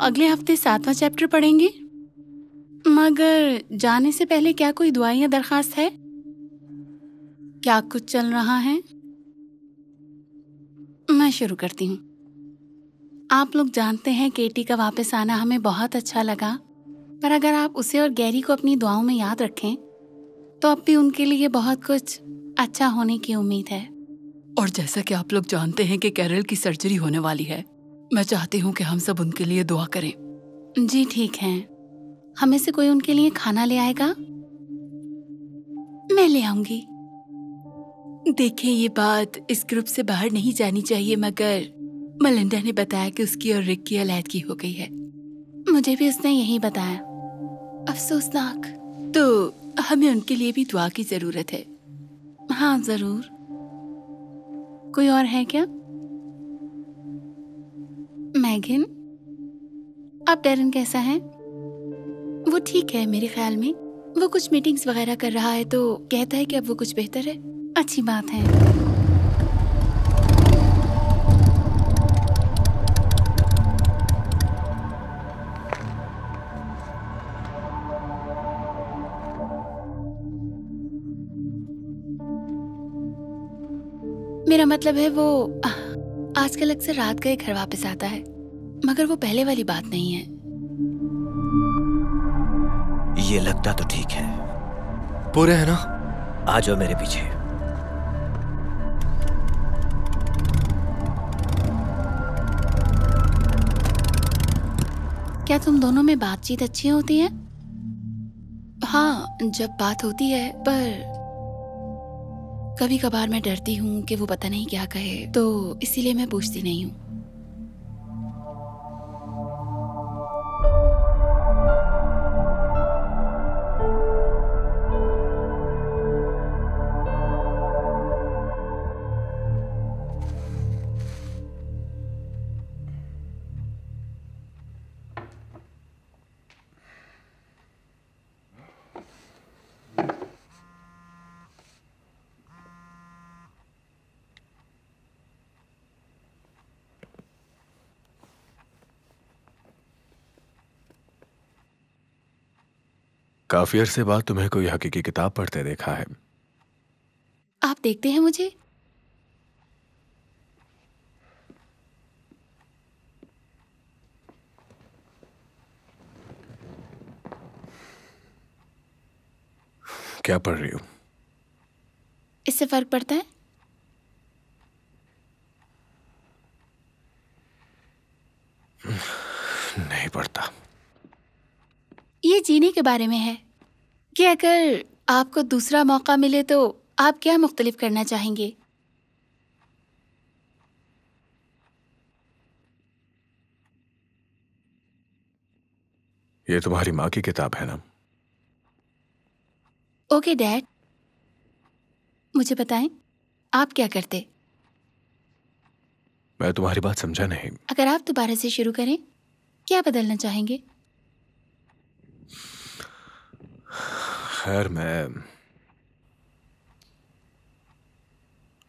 अगले हफ्ते 7वां चैप्टर पढ़ेंगे, मगर जाने से पहले क्या कोई दुआ या दरखास्त है? क्या कुछ चल रहा है? मैं शुरू करती हूँ। आप लोग जानते हैं केटी का वापस आना हमें बहुत अच्छा लगा, पर अगर आप उसे और गैरी को अपनी दुआओं में याद रखें तो अब भी उनके लिए बहुत कुछ अच्छा होने की उम्मीद है। और जैसा कि आप लोग जानते हैं कि कैरल की सर्जरी होने वाली है, मैं चाहती हूँ कि हम सब उनके लिए दुआ करें। जी ठीक है। हमें से कोई उनके लिए खाना ले आएगा? मैं ले आऊंगी। देखिए, ये बात इस ग्रुप से बाहर नहीं जानी चाहिए, मगर मलिंडा ने बताया कि उसकी और रिक की अलैदगी हो गई है। मुझे भी उसने यही बताया। अफसोसनाक। तो हमें उनके लिए भी दुआ की जरूरत है। हाँ जरूर। कोई और है क्या? मैगन, अब डेरन कैसा है? वो ठीक है मेरे ख्याल में। वो कुछ मीटिंग्स वगैरह कर रहा है तो कहता है कि अब वो कुछ बेहतर है। अच्छी बात है। मेरा मतलब है वो आजकल अक्सर रात गए घर वापस आता है, मगर वो पहले वाली बात नहीं है। ये लगता तो ठीक है। पूरे है ना? आ जाओ मेरे पीछे। क्या तुम दोनों में बातचीत अच्छी होती है? हाँ, जब बात होती है, पर कभी कभार मैं डरती हूँ कि वो पता नहीं क्या कहे, तो इसीलिए मैं पूछती नहीं हूँ। काफी अरसे बाद तुम्हें कोई हकीकी किताब पढ़ते देखा है। आप देखते हैं मुझे? क्या पढ़ रही हो? इससे फर्क पड़ता है? नहीं पढ़ता। ये जीने के बारे में है कि अगर आपको दूसरा मौका मिले तो आप क्या मुख्तलिफ करना चाहेंगे? ये तुम्हारी माँ की किताब है ना? ओके डैड, मुझे बताएं, आप क्या करते? मैं तुम्हारी बात समझा नहीं। अगर आप दोबारा से शुरू करें, क्या बदलना चाहेंगे? खैर, मैं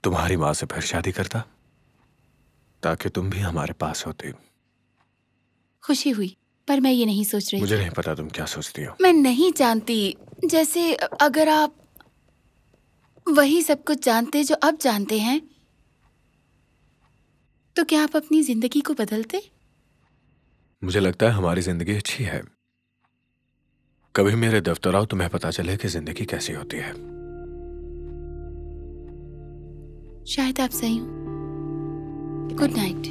तुम्हारी माँ से फिर शादी करता ताकि तुम भी हमारे पास होती। खुशी हुई, पर मैं ये नहीं सोच रही मुझे थी। नहीं पता तुम क्या सोचती हो। मैं नहीं जानती। जैसे अगर आप वही सब कुछ जानते जो अब जानते हैं, तो क्या आप अपनी जिंदगी को बदलते? मुझे लगता है हमारी जिंदगी अच्छी है। कभी मेरे दफ्तर आओ, तुम्हें पता चले कि जिंदगी कैसी होती है। शायद आप सही हो। Good night.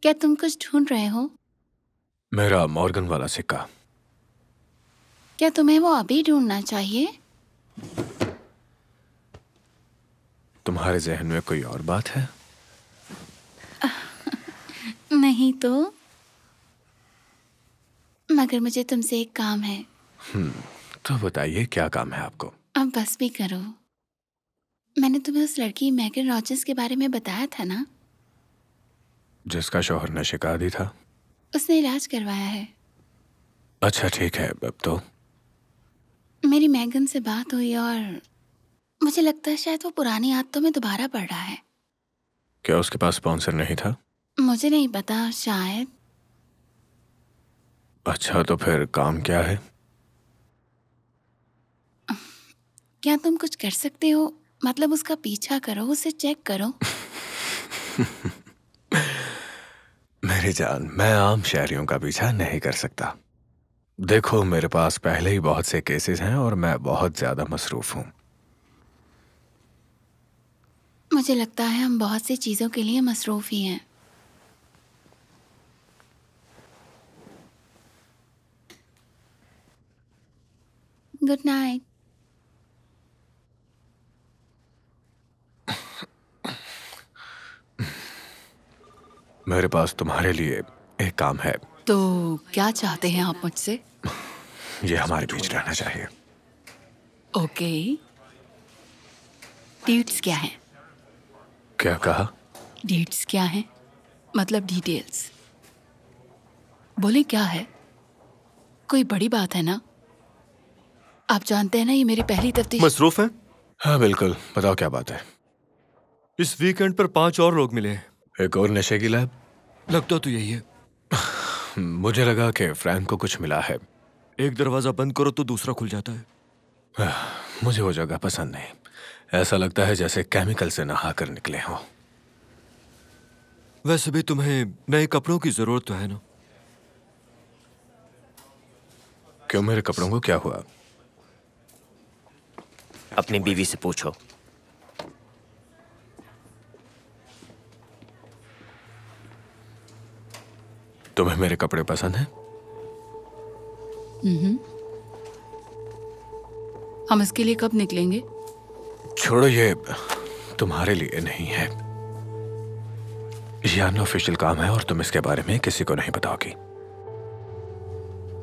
क्या तुम कुछ ढूंढ रहे हो? मेरा मॉर्गन वाला सिक्का। क्या तुम्हें वो अभी ढूंढना चाहिए? तुम्हारे जहन में कोई और बात है? नहीं तो, मगर मुझे तुमसे एक काम है। तो बताइए क्या काम है आपको? अब बस भी करो। मैंने तुम्हें उस लड़की मैगन रॉजर्स के बारे में बताया था ना, जिसका शौहर नशे का आदी था। उसने इलाज करवाया है। अच्छा ठीक है। अब तो मेरी मैगन से बात हुई और मुझे लगता है शायद वो पुरानी आदतों में दोबारा पड़ रहा है। क्या उसके पास स्पॉन्सर नहीं था? मुझे नहीं पता, शायद। अच्छा तो फिर काम क्या है? क्या तुम कुछ कर सकते हो? मतलब उसका पीछा करो, उसे चेक करो। मेरी जान, मैं आम शहरियों का पीछा नहीं कर सकता। देखो, मेरे पास पहले ही बहुत से केसेस हैं और मैं बहुत ज्यादा मसरूफ हूं। मुझे लगता है हम बहुत सी चीजों के लिए मसरूफ ही हैं। Good night. मेरे पास तुम्हारे लिए एक काम है। तो क्या चाहते हैं आप मुझसे? ये हमारे बीच रहना चाहिए। ओके। डेट्स क्या है? क्या कहा? डेट्स क्या है? मतलब डिटेल्स। बोले क्या है? कोई बड़ी बात है ना? आप जानते हैं ना, ये मेरी पहली तफ्तीश। मसरूफ हैं? हाँ बिल्कुल, बताओ क्या बात है। इस वीकेंड पर 5 और लोग मिले हैं। एक और नशे की लैब? लगता तो यही है। मुझे लगा कि फ्रैंक को कुछ मिला है। एक दरवाजा बंद करो तो दूसरा खुल जाता है। मुझे वो जगह पसंद नहीं। ऐसा लगता है जैसे केमिकल से नहा कर निकले हो। वैसे भी तुम्हें नए कपड़ों की जरूरत तो है ना? क्यों, मेरे कपड़ों को क्या हुआ? अपनी बीवी से पूछो। तुम्हें मेरे कपड़े पसंद हैं? हम इसके लिए कब निकलेंगे? छोड़ो, ये तुम्हारे लिए नहीं है। ये अनऑफिशियल काम है और तुम इसके बारे में किसी को नहीं बताओगी।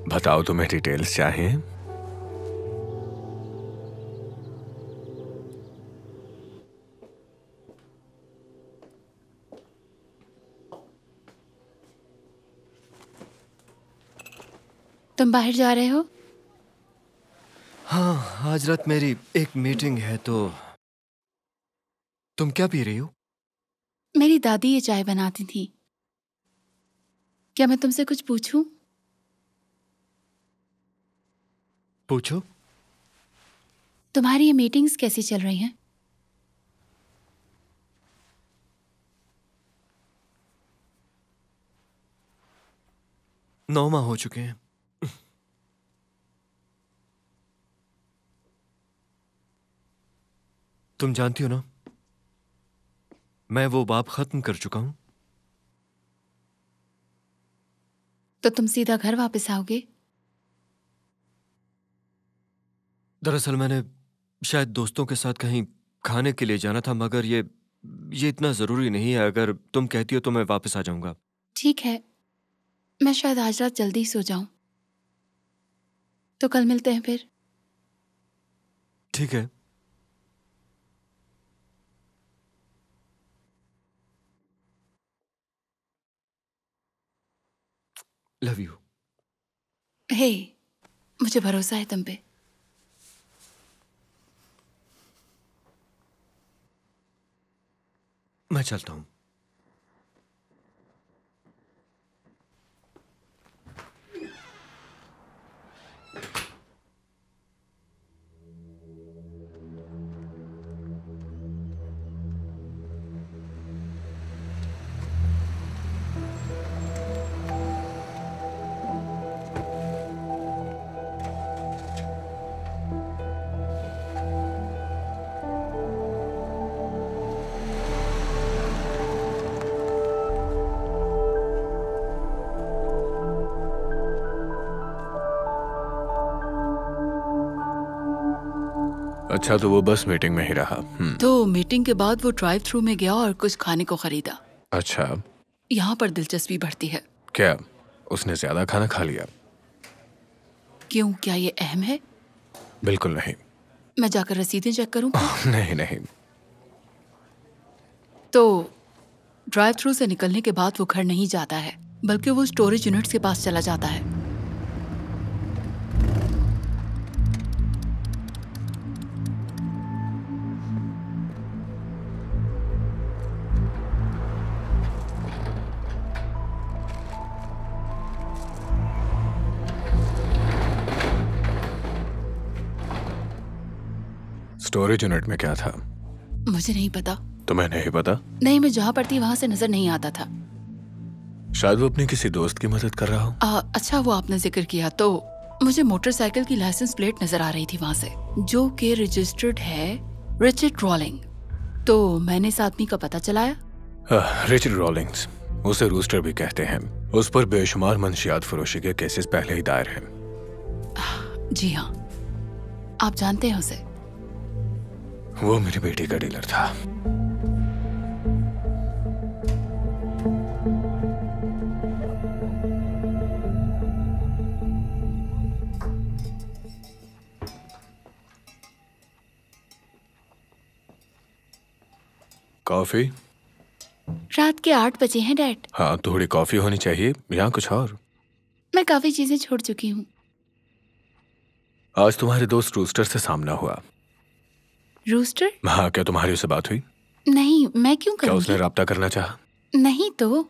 बताओ, तुम्हें डिटेल्स चाहिए? तुम बाहर जा रहे हो? हाँ, आज रात मेरी एक मीटिंग है। तो तुम क्या पी रही हो? मेरी दादी ये चाय बनाती थी। क्या मैं तुमसे कुछ पूछूं? पूछो। तुम्हारी ये मीटिंग्स कैसी चल रही हैं? नौ माह हो चुके हैं। तुम जानती हो ना, मैं वो बाब खत्म कर चुका हूं। तो तुम सीधा घर वापस आओगे? दरअसल मैंने शायद दोस्तों के साथ कहीं खाने के लिए जाना था, मगर ये इतना जरूरी नहीं है। अगर तुम कहती हो तो मैं वापस आ जाऊंगा। ठीक है, मैं शायद आज रात जल्दी सो जाऊं। तो कल मिलते हैं फिर। ठीक है। Love you. हे, मुझे भरोसा है तुम पे। मैं चलता हूं। अच्छा, तो वो बस मीटिंग में ही रहा। तो मीटिंग के बाद वो ड्राइव थ्रू में गया और कुछ खाने को खरीदा। अच्छा, यहाँ पर दिलचस्पी बढ़ती है। क्या उसने ज्यादा खाना खा लिया? क्यों, क्या ये अहम है? बिल्कुल नहीं। मैं जाकर रसीदें चेक करूं? नहीं नहीं। तो ड्राइव थ्रू से निकलने के बाद वो घर नहीं जाता है, बल्कि वो स्टोरेज यूनिट्स के पास चला जाता है। स्टोरेज यूनिट में क्या था? मुझे नहीं पता। तुम्हें नहीं पता? नहीं, मैं जहाँ पढ़ती वहां से नजर नहीं आता था। शायद वो अपने किसी दोस्त की मदद कर रहा हो। अच्छा, वो आपने जिक्र किया तो मुझे मोटरसाइकिल की लाइसेंस प्लेट नजर आ रही थी वहां से, जो कि रजिस्टर्ड है रिचर्ड रॉलिंग। तो मैंने इस आदमी का पता चलाया। रिचर्ड रॉलिंग्स, उसे रूस्टर भी कहते हैं। उस पर बेशुमार मंशियात फरोशी के केसेस पहले ही दायर हैं। जी हाँ, आप जानते हैं उसे? वो मेरी बेटी का डीलर था। कॉफी? रात के 8 बजे हैं डैड। हाँ, थोड़ी कॉफी होनी चाहिए या कुछ और? मैं काफी चीजें छोड़ चुकी हूँ। आज तुम्हारे दोस्त रूस्टर से सामना हुआ। रूस्टर? हाँ, क्या तुम्हारी उससे बात हुई? नहीं, मैं क्यों क्या उसने करूँगी? राब्ता करना चाहा? नहीं तो।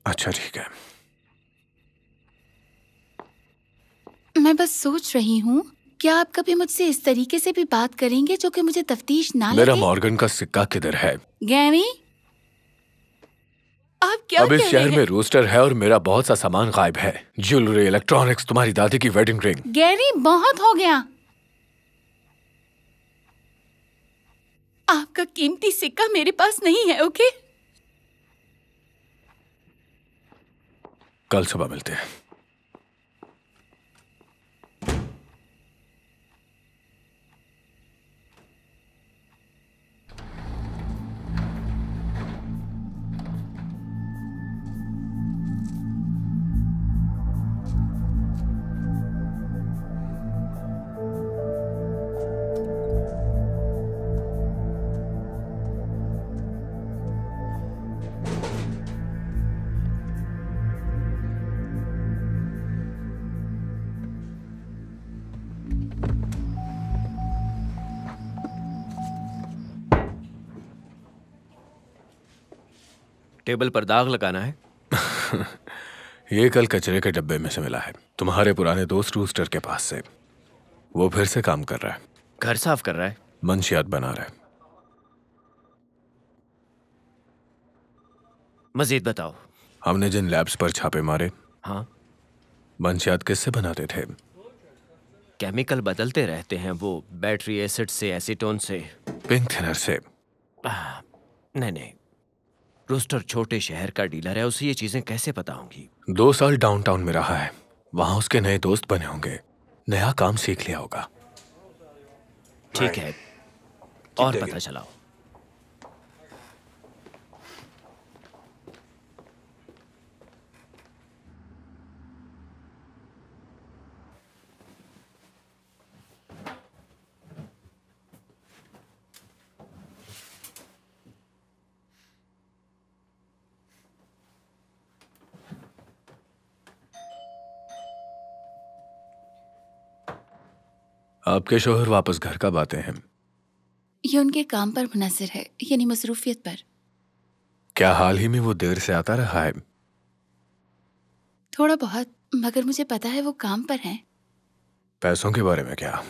अच्छा, ठीक है। मैं बस सोच रही हूँ, क्या आप कभी मुझसे इस तरीके से भी बात करेंगे जो कि मुझे तफ्तीश ना लगे? मेरा मॉर्गन का सिक्का किधर है? गैरी, आप क्या अब इस कह शहर रहे में हैं? रूस्टर है और मेरा बहुत सा सामान गायब है। ज्वेलरी, इलेक्ट्रॉनिक्स, तुम्हारी दादी की वेडिंग रिंग। गैरी, बहुत हो गया। आपका कीमती सिक्का मेरे पास नहीं है, ओके? कल सुबह मिलते हैं। टेबल पर दाग लगाना है। ये कल कचरे के डब्बे में से मिला है, तुम्हारे पुराने दोस्त रूस्टर के पास से। वो फिर से काम कर रहा है। घर साफ कर रहा है। मंशियात बना रहा है। मजीद बताओ। हमने जिन लैब्स पर छापे मारे, हाँ, मंशियात किससे बनाते थे? केमिकल बदलते रहते हैं, वो बैटरी एसिड से, एसीटोन से। पिंक थिनर से। नहीं नहीं, रूस्टर छोटे शहर का डीलर है, उसे ये चीजें कैसे पता होंगी? 2 साल डाउनटाउन में रहा है। वहां उसके नए दोस्त बने होंगे, नया काम सीख लिया होगा। ठीक है, और पता चलाओ। आपके शोहर वापस घर कब आते हैं? ये उनके काम पर मुनहसर है, यानी मसरूफियत पर। क्या हाल ही में वो देर से आता रहा है? थोड़ा बहुत, मगर मुझे पता है वो काम पर हैं। पैसों के बारे में क्या?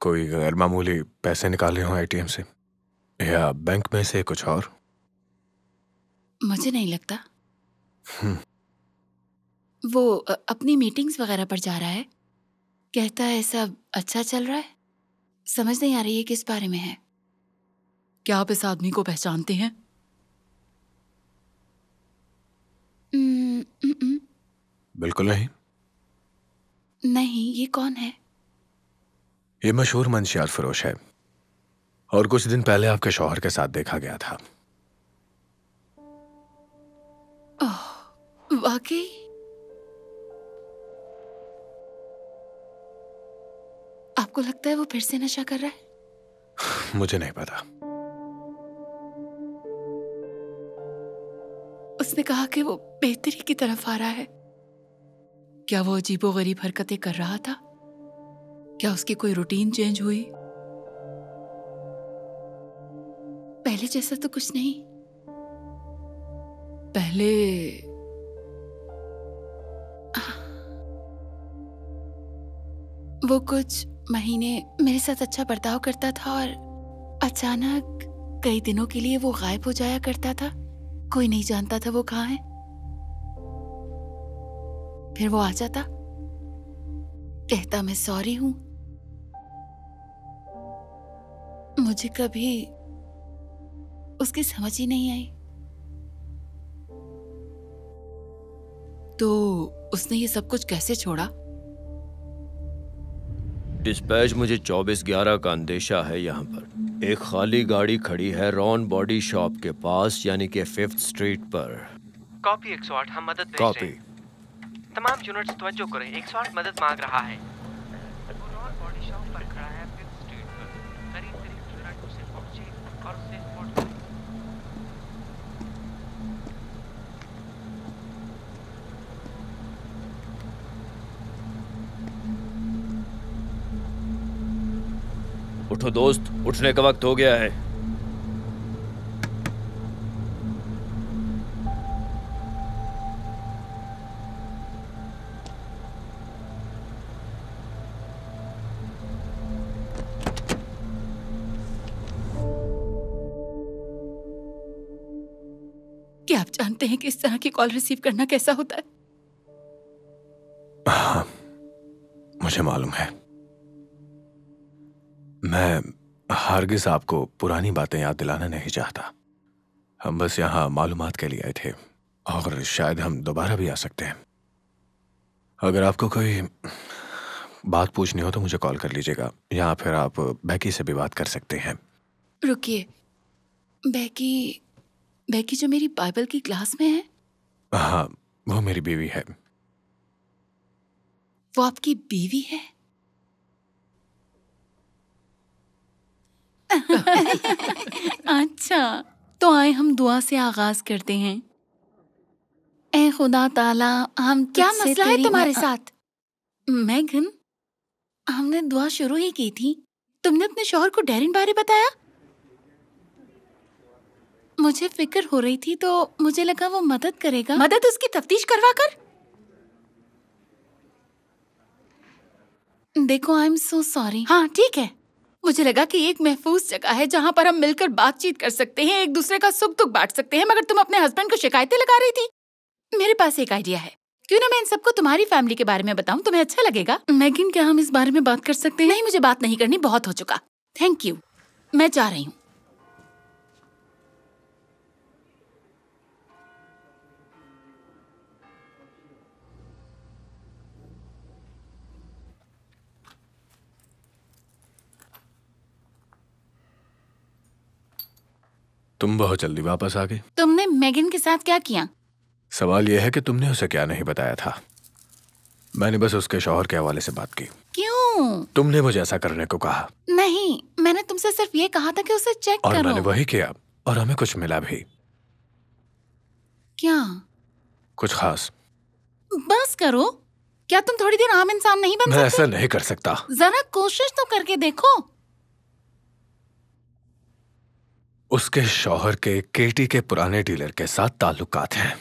कोई गैर मामूली पैसे निकाले हों एटीएम से, या बैंक में से कुछ और? मुझे नहीं लगता। वो अपनी मीटिंग्स वगैरह पर जा रहा है। कहता है सब अच्छा चल रहा है। समझ नहीं आ रही है किस बारे में है। क्या आप इस आदमी को पहचानते हैं? बिल्कुल नहीं। नहीं, ये कौन है? ये मशहूर मंशियात फरोश है और कुछ दिन पहले आपके शौहर के साथ देखा गया था। वाकई? आपको लगता है वो फिर से नशा कर रहा है? मुझे नहीं पता। उसने कहा कि वो बेहतरी की तरफ आ रहा है। क्या वो अजीबोगरीब हरकतें कर रहा था? क्या उसकी कोई रूटीन चेंज हुई? पहले जैसा तो कुछ नहीं। पहले वो कुछ महीने मेरे साथ अच्छा बर्ताव करता था और अचानक कई दिनों के लिए वो गायब हो जाया करता था। कोई नहीं जानता था वो कहाँ है। फिर वो आ जाता, कहता मैं सॉरी हूं। मुझे कभी उसकी समझ ही नहीं आई। तो उसने ये सब कुछ कैसे छोड़ा? डिस्पैच, मुझे 24/11 का अंदेशा है। यहाँ पर एक खाली गाड़ी खड़ी है रॉन बॉडी शॉप के पास, यानी कि 5th स्ट्रीट पर। कॉपी 108, हम मदद भेज कॉपी। रहे हैं। तमाम यूनिट्स तवज्जो करें, 108 मदद मांग रहा है। वो रॉन बॉडी शॉप पर खड़ा है 5th स्ट्रीट पर। करीब यूनिट उसे पहुंचे और उसे स्पॉट करें। उठो दोस्त, उठने का वक्त हो गया है। क्या आप जानते हैं कि इस तरह की कॉल रिसीव करना कैसा होता है? हाँ, मुझे मालूम है। मैं हरगिज आपको पुरानी बातें याद दिलाना नहीं चाहता। हम बस यहाँ मालूमात के लिए आए थे और शायद हम दोबारा भी आ सकते हैं। अगर आपको कोई बात पूछनी हो तो मुझे कॉल कर लीजिएगा, या फिर आप बैकी से भी बात कर सकते हैं। रुकिए, बैकी जो मेरी बाइबल की क्लास में है? हाँ, वो मेरी बीवी है। वो आपकी बीवी है? अच्छा, तो आए हम दुआ से आगाज करते हैं। ए खुदा ताला, हम क्या मसला है तुम्हारे साथ? मैगन, हमने दुआ शुरू ही की थी। तुमने अपने शौहर को डैरिन बारे बताया? मुझे फिक्र हो रही थी तो मुझे लगा वो मदद करेगा। मदद उसकी तफ्तीश करवा कर? देखो, आई एम सो सॉरी। हाँ ठीक है, मुझे लगा कि एक महफूज जगह है जहाँ पर हम मिलकर बातचीत कर सकते हैं, एक दूसरे का सुख दुख बांट सकते हैं, मगर तुम अपने हस्बैंड को शिकायतें लगा रही थी। मेरे पास एक आइडिया है, क्यों ना मैं इन सबको तुम्हारी फैमिली के बारे में बताऊं, तुम्हें अच्छा लगेगा? मैगिन, क्या हम इस बारे में बात कर सकते हैं? नहीं, मुझे बात नहीं करनी, बहुत हो चुका। थैंक यू, मैं जा रही हूँ। तुम बहुत जल्दी वापस आ गई। तुमने मैगिन के साथ क्या किया? सवाल यह है कि तुमने उसे क्या नहीं बताया था। मैंने बस उसके शौहर के हवाले से बात की। क्यों? तुमने मुझे ऐसा करने को कहा। नहीं, मैंने तुमसे सिर्फ ये कहा था कि उसे चेक और करो। मैंने वही किया और हमें कुछ मिला भी। क्या? कुछ खास। बस करो, क्या तुम थोड़ी देर आम इंसान नहीं बन मैं सकते? ऐसा नहीं कर सकता। जरा कोशिश तो करके देखो। उसके शौहर के केटी के पुराने डीलर के साथ ताल्लुकात हैं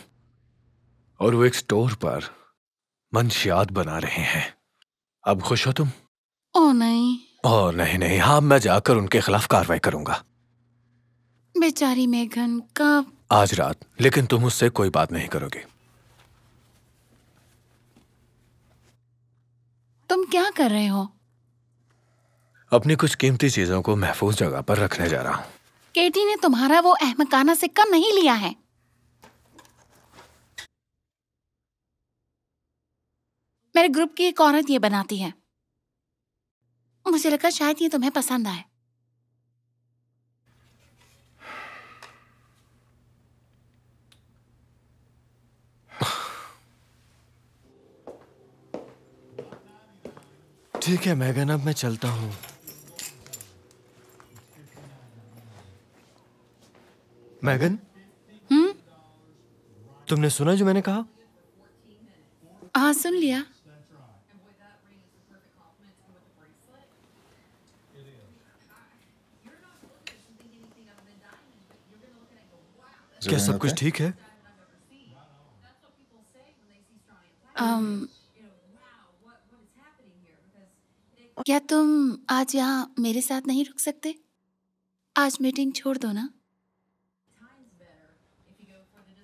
और वो एक स्टोर पर मंशियात बना रहे हैं। अब खुश हो तुम? ओ नहीं। ओह नहीं नहीं, हाँ, मैं जाकर उनके खिलाफ कार्रवाई करूंगा। बेचारी मेघन, कब? आज रात, लेकिन तुम उससे कोई बात नहीं करोगे। तुम क्या कर रहे हो? अपनी कुछ कीमती चीजों को महफूज जगह पर रखने जा रहा हूं। केटी ने तुम्हारा वो अहमकाना सिक्का नहीं लिया है। मेरे ग्रुप की एक औरत ये बनाती है। मुझे लगा शायद ये तुम्हें पसंद आए। ठीक है मैगन, अब मैं चलता हूँ। मैगन, तुमने सुना जो मैंने कहा? हाँ, सुन लिया। क्या सब कुछ ठीक है? क्या तुम आज यहाँ मेरे साथ नहीं रुक सकते? आज मीटिंग छोड़ दो ना।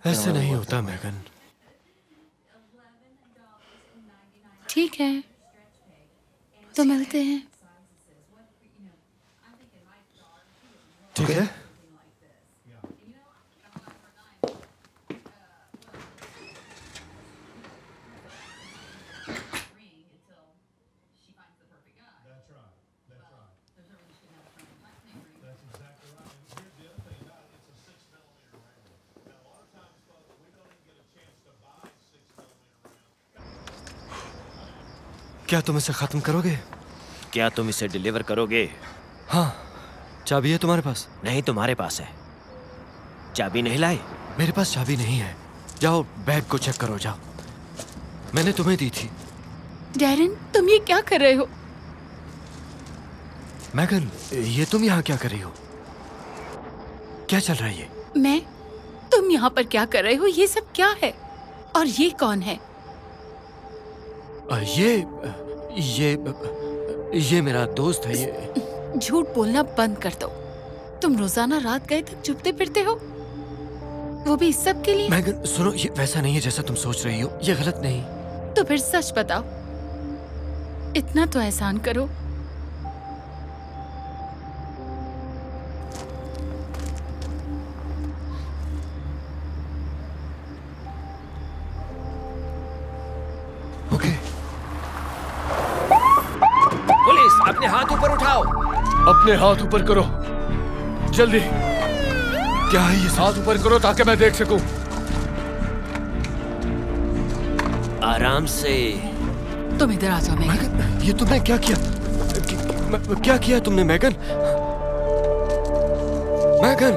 ऐसे नहीं होता मैगन। ठीक है, तो मिलते हैं। ठीक है। क्या तुम इसे खत्म करोगे? क्या तुम इसे डिलीवर करोगे? हाँ। चाबी है तुम्हारे पास? नहीं, तुम्हारे पास है। चाबी नहीं लाए? मेरे पास चाबी नहीं है। जाओ बैग को चेक करो, जाओ। मैंने तुम्हें दी थी। डैरेन, तुम ये क्या कर रहे हो? मैगन, ये तुम यहाँ क्या कर रही हो? क्या चल रहा है ये? मैं? तुम यहाँ पर क्या कर रहे हो? ये सब क्या है? और ये कौन है? ये मेरा दोस्त है। ये झूठ बोलना बंद कर दो। तुम रोजाना रात गए तक छुपते फिरते हो, वो भी इस सब के लिए। मैगन सुनो, ये वैसा नहीं है जैसा तुम सोच रही हो। ये गलत नहीं। तो फिर सच बताओ। इतना तो एहसान करो। ओके। पुलिस, अपने हाथ ऊपर उठाओ। अपने हाथ ऊपर करो, जल्दी। क्या है ये? हाथ ऊपर करो ताकि मैं देख सकूं। आराम से। तुम इधर आ जाओ। मैगन, ये तुमने क्या किया? क्या किया तुमने मैगन? मैगन,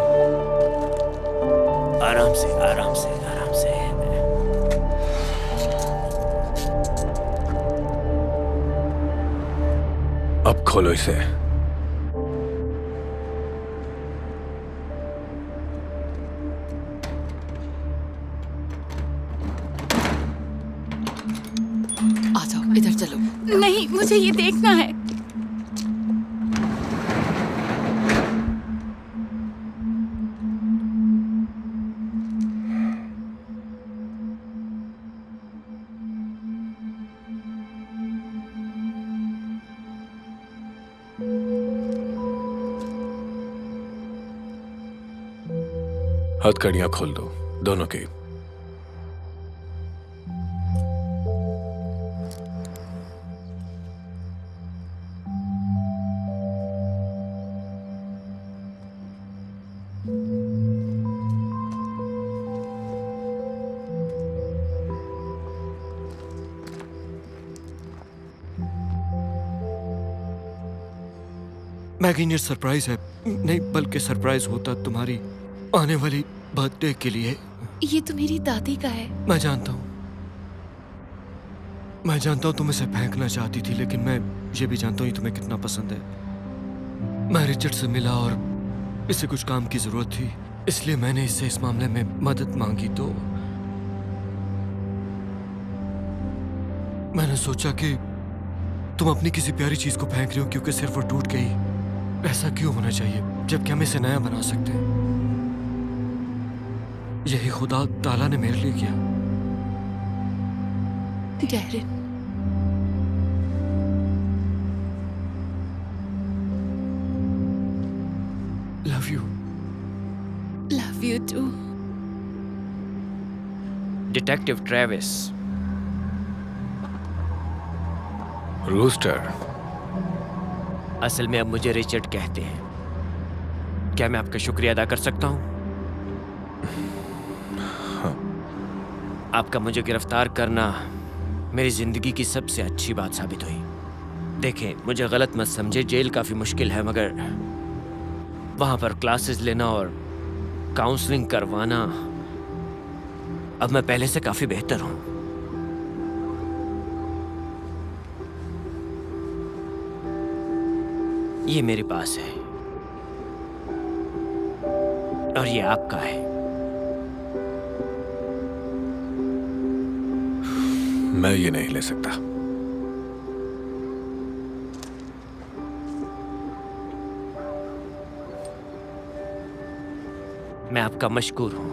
आराम से, आराम से, आराम से। अब खोलो इसे। आ जाओ, इधर चलो। नहीं, मुझे ये देखना है। हथकड़ियां खोल दो, दोनों की। मैगन, ये सरप्राइज है। नहीं, बल्कि सरप्राइज होता तुम्हारी आने वाली बर्थडे के लिए। ये तो मेरी दादी का है। मैं जानता हूँ, मैं जानता हूँ तुम इसे फेंकना चाहती थी, लेकिन मैं ये भी जानता हूँ ये तुम्हें कितना पसंद है। मैं रिचर्ड से मिला और इसे कुछ काम की जरूरत थी, इसलिए मैंने इससे इस मामले में मदद मांगी। तो मैंने सोचा कि तुम अपनी किसी प्यारी चीज को फेंक रहे हो क्योंकि सिर्फ वो टूट गई। ऐसा क्यों होना चाहिए जबकि हम इसे नया बना सकते हैं? यही खुदा ताला ने मेरे लिए किया। Darren, love you. Love you too. Detective Travis. Rooster, असल में अब मुझे रिचर्ड कहते हैं। क्या मैं आपका शुक्रिया अदा कर सकता हूँ? हाँ। आपका मुझे गिरफ्तार करना मेरी जिंदगी की सबसे अच्छी बात साबित हुई। देखें, मुझे गलत मत समझे, जेल काफी मुश्किल है, मगर वहां पर क्लासेस लेना और काउंसलिंग करवाना अब मैं पहले से काफी बेहतर हूं। ये मेरे पास है और ये आपका है। मैं ये नहीं ले सकता। मैं आपका मशकूर हूं।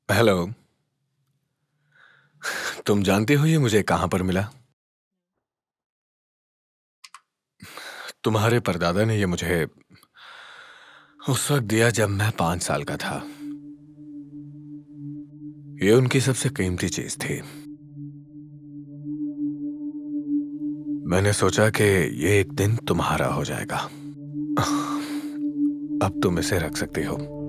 हेलो, तुम जानती हो ये मुझे कहां पर मिला? तुम्हारे परदादा ने ये मुझे उस वक्त दिया जब मैं 5 साल का था। ये उनकी सबसे कीमती चीज थी। मैंने सोचा कि ये एक दिन तुम्हारा हो जाएगा। अब तुम इसे रख सकती हो।